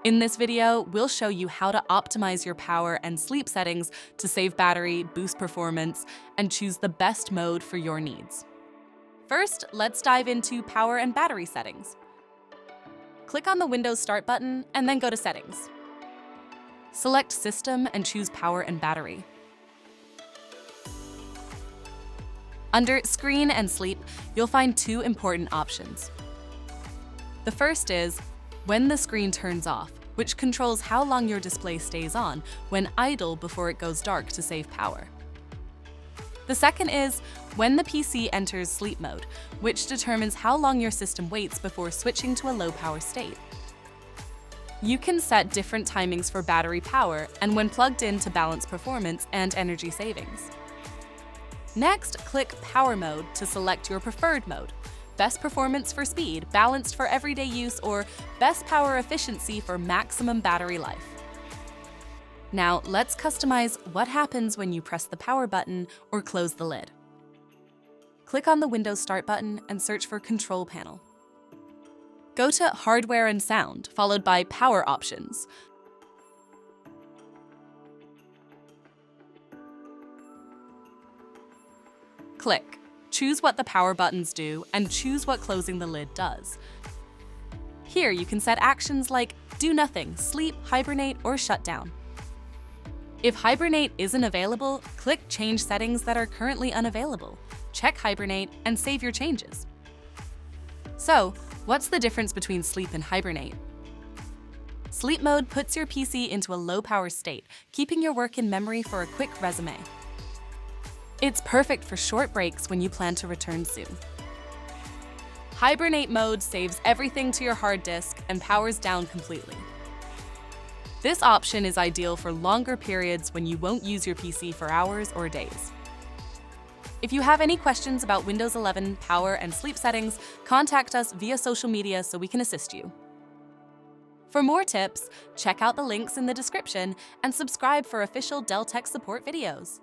In this video, we'll show you how to optimize your power and sleep settings to save battery, boost performance, and choose the best mode for your needs. First, let's dive into power and battery settings. Click on the Windows Start button and then go to Settings. Select System and choose Power and Battery. Under Screen and Sleep, you'll find two important options. The first is when the screen turns off, which controls how long your display stays on when idle before it goes dark to save power. The second is when the PC enters sleep mode, which determines how long your system waits before switching to a low power state. You can set different timings for battery power and when plugged in to balance performance and energy savings. Next, click Power Mode to select your preferred mode. Best performance for speed, balanced for everyday use, or best power efficiency for maximum battery life. Now, let's customize what happens when you press the power button or close the lid. Click on the Windows Start button and search for Control Panel. Go to Hardware and Sound, followed by Power Options. Click. Choose what the power buttons do and choose what closing the lid does. Here you can set actions like do nothing, sleep, hibernate, or shut down. If hibernate isn't available, click Change settings that are currently unavailable. Check hibernate and save your changes. So, what's the difference between sleep and hibernate? Sleep mode puts your PC into a low power state, keeping your work in memory for a quick resume. It's perfect for short breaks when you plan to return soon. Hibernate mode saves everything to your hard disk and powers down completely. This option is ideal for longer periods when you won't use your PC for hours or days. If you have any questions about Windows 11 power and sleep settings, contact us via social media so we can assist you. For more tips, check out the links in the description and subscribe for official Dell Tech support videos.